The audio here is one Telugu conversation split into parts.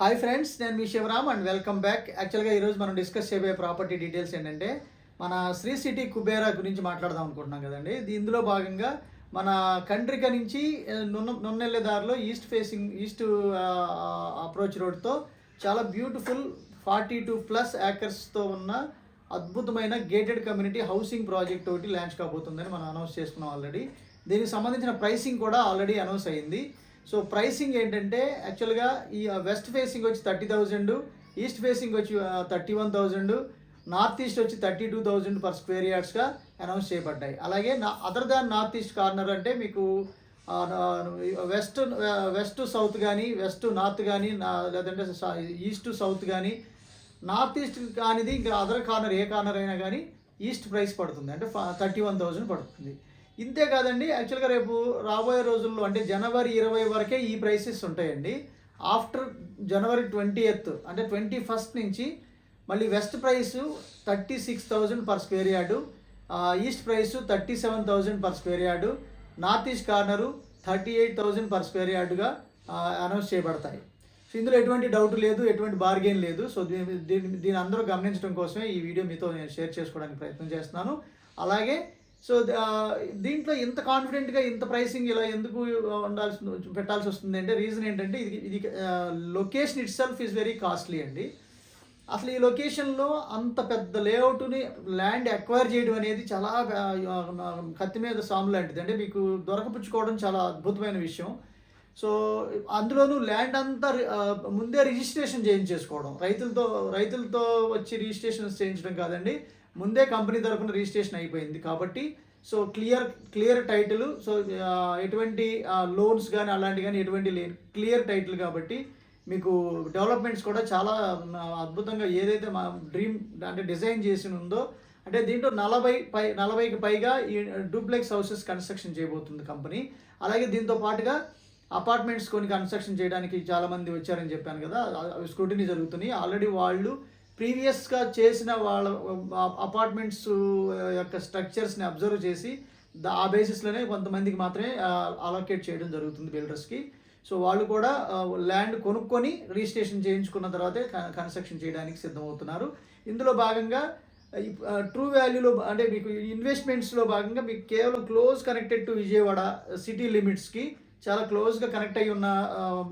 హాయ్ ఫ్రెండ్స్, నేను మీ శివరామ్ అండ్ వెల్కమ్ బ్యాక్. యాక్చువల్గా ఈరోజు మనం డిస్కస్ చేయబోయే ప్రాపర్టీ డీటెయిల్స్ ఏంటంటే మన శ్రీ సిటీ కుబేరా గురించి మాట్లాడదాం అనుకుంటున్నాం కదండి. ఇందులో భాగంగా మన కండ్రిక నుంచి నున్నెల్లే దారిలో ఈస్ట్ అప్రోచ్ రోడ్తో చాలా బ్యూటిఫుల్ 42+ ఏకర్స్తో ఉన్న అద్భుతమైన గేటెడ్ కమ్యూనిటీ హౌసింగ్ ప్రాజెక్ట్ ఒకటి లాంచ్ కాబోతుందని మనం అనౌన్స్ చేసుకున్నాం ఆల్రెడీ. దీనికి సంబంధించిన ప్రైసింగ్ కూడా ఆల్రెడీ అనౌన్స్ అయ్యింది. సో ప్రైసింగ్ ఏంటంటే యాక్చువల్గా ఈ వెస్ట్ ఫేసింగ్ వచ్చి 30,000, ఈస్ట్ ఫేసింగ్ వచ్చి 31,000, నార్త్ ఈస్ట్ వచ్చి 32,000 పర్ స్క్వేర్ యార్డ్స్గా అనౌన్స్ చేయబడ్డాయి. అలాగే other than north east corner అంటే మీకు వెస్ట్ సౌత్ కానీ, వెస్ట్ నార్త్ కానీ, లేదంటే ఈస్ట్ సౌత్ కానీ, నార్త్ ఈస్ట్ కానిది ఇంకా అదర్ కార్నర్ ఏ కార్నర్ అయినా కానీ ఈస్ట్ ప్రైస్ పడుతుంది, అంటే 31,000 పడుతుంది. ఇంతే కాదండి, యాక్చువల్గా రేపు రాబోయే రోజుల్లో అంటే జనవరి 20 వరకే ఈ ప్రైసెస్ ఉంటాయండి. ఆఫ్టర్ జనవరి 20th అంటే 21st నుంచి మళ్ళీ west price 36,000 per square yard, east price 37,000 per square yard, north east corner 38,000 per square యార్డుగా అనౌన్స్ చేయబడతాయి. సో ఇందులో ఎటువంటి డౌట్ లేదు, ఎటువంటి బార్గెన్ లేదు. సో దీని అందరూ గమనించడం కోసమే ఈ వీడియో మీతో నేను షేర్ చేసుకోవడానికి ప్రయత్నం చేస్తున్నాను. అలాగే సో దీంట్లో ఇంత కాన్ఫిడెంట్గా ఇంత ప్రైసింగ్ ఇలా ఎందుకు పెట్టాల్సి వస్తుంది అంటే రీజన్ ఏంటంటే ఇది location it self is very costly అండి. అసలు ఈ లొకేషన్లో అంత పెద్ద లేఅవుట్ని ల్యాండ్ అక్వైర్ చేయడం అనేది చాలా కత్తి మీద సాము లాంటిది, అంటే మీకు దొరకపుచ్చుకోవడం చాలా అద్భుతమైన విషయం. సో అందులోనూ ల్యాండ్ అంతా ముందే రిజిస్ట్రేషన్ చేయించేసుకోవడం, రైతులతో వచ్చి రిజిస్ట్రేషన్ చేయించడం కాదండి, ముందే కంపెనీ తరఫున రిజిస్ట్రేషన్ అయిపోయింది కాబట్టి సో క్లియర్ టైటిల్. సో ఎటువంటి లోన్స్ కానీ అలాంటివి కానీ ఎటువంటి క్లియర్ టైటిల్ కాబట్టి మీకు డెవలప్మెంట్స్ కూడా చాలా అద్భుతంగా ఏదైతే మా డ్రీమ్ అంటే డిజైన్ చేసి ఉందో, అంటే దీంట్లో 40కి పైగా ఈ డూప్లెక్స్ హౌసెస్ కన్స్ట్రక్షన్ చేయబోతుంది కంపెనీ. అలాగే దీంతో పాటుగా అపార్ట్మెంట్స్ కొన్ని కన్స్ట్రక్షన్ చేయడానికి చాలామంది వచ్చారని చెప్పాను కదా, స్క్రూటినీ జరుగుతున్నాయి. ఆల్రెడీ వాళ్ళు ప్రీవియస్గా చేసిన వాళ్ళ అపార్ట్మెంట్స్ యొక్క స్ట్రక్చర్స్ని అబ్జర్వ్ చేసి ఆ బేసిస్లోనే కొంతమందికి మాత్రమే అలొకేట్ చేయడం జరుగుతుంది బిల్డర్స్కి. సో వాళ్ళు కూడా ల్యాండ్ కొనుక్కొని రిజిస్ట్రేషన్ చేయించుకున్న తర్వాతే కన్స్ట్రక్షన్ చేయడానికి సిద్ధమవుతున్నారు. ఇందులో భాగంగా ట్రూ వాల్యూలో అంటే మీకు ఇన్వెస్ట్మెంట్స్లో భాగంగా మీకు కేవలం close connected to Vijayawada city లిమిట్స్కి చాలా క్లోజ్గా కనెక్ట్ అయ్యి ఉన్న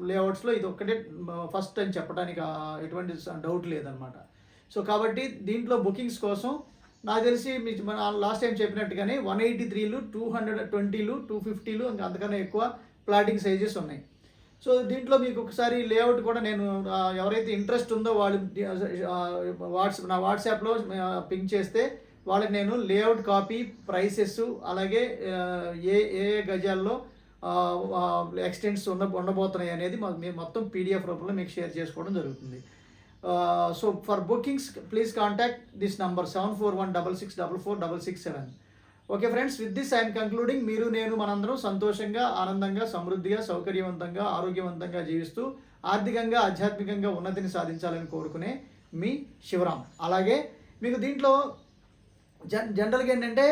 లేఅవుట్స్లో ఇది ఒక్కటే ఫస్ట్ అని చెప్పడానికి ఎటువంటి డౌట్ లేదనమాట. సో కాబట్టి దీంట్లో బుకింగ్స్ కోసం నాకు తెలిసి మన లాస్ట్ టైం చెప్పినట్టుగానే 183లు, 220లు, 250లు ఇంకా అంతకన్నా ఎక్కువ ప్లాటింగ్ సైజెస్ ఉన్నాయి. సో దీంట్లో మీకు ఒకసారి లేఅవుట్ కూడా నేను ఎవరైతే ఇంట్రెస్ట్ ఉందో వాళ్ళు నా వాట్సాప్లో పింక్ చేస్తే వాళ్ళకి నేను లేఅవుట్ కాపీ, ప్రైసెస్, అలాగే ఏ గజాల్లో ఎక్స్టెంట్స్ ఉండబోతున్నాయి అనేది మొత్తం PDF రూపంలో మీకు షేర్ చేసుకోవడం జరుగుతుంది. So for bookings please contact this number 7416644667. Okay friends, with this I'm concluding. మీరు నేను మనందరం సంతోషంగా, ఆనందంగా, సమృద్ధిగా, సౌకర్యవంతంగా, ఆరోగ్యవంతంగా జీవిస్తూ ఆర్థికంగా, ఆధ్యాత్మికంగా ఉన్నతిని సాధించాలని కోరుకునే మీ శివరామ్. అలాగే మీకు దీంట్లో జనరల్గా ఏంటంటే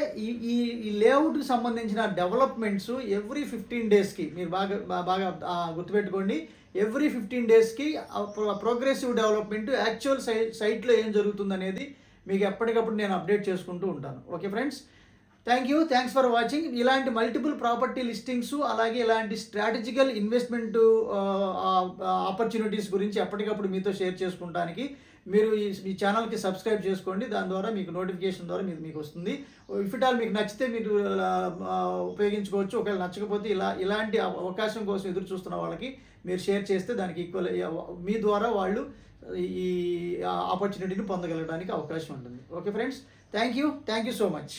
ఈ లేఅవుట్కి సంబంధించిన డెవలప్మెంట్స్ ఎవ్రీ 15 డేస్కి మీరు బాగా గుర్తుపెట్టుకోండి. ఎవ్రీ 15 డేస్కి ప్రోగ్రెసివ్ డెవలప్మెంట్ యాక్చువల్ సైట్లో ఏం జరుగుతుంది అనేది మీకు ఎప్పటికప్పుడు నేను అప్డేట్ చేసుకుంటూ ఉంటాను. Okay friends, thanks for watching. ఇలాంటి మల్టిపుల్ ప్రాపర్టీ లిస్టింగ్స్, అలాగే ఇలాంటి స్ట్రాటజికల్ ఇన్వెస్ట్మెంట్ ఆపర్చునిటీస్ గురించి ఎప్పటికప్పుడు మీతో షేర్ చేసుకుంటానికి మీరు ఈ ఛానల్కి సబ్స్క్రైబ్ చేసుకోండి. దాని ద్వారా మీకు నోటిఫికేషన్ ద్వారా మీకు వస్తుంది. ఇఫ్ ఇట్ ఆల్ మీకు నచ్చితే మీరు ఉపయోగించుకోవచ్చు. ఒకవేళ నచ్చకపోతే ఇలాంటి అవకాశం కోసం ఎదురు చూస్తున్న వాళ్ళకి మీరు షేర్ చేస్తే దానికి ఈక్వల్ మీ ద్వారా వాళ్ళు ఈ ఆపర్చునిటీని పొందగలగడానికి అవకాశం ఉంటుంది. Okay friends, thank you so much.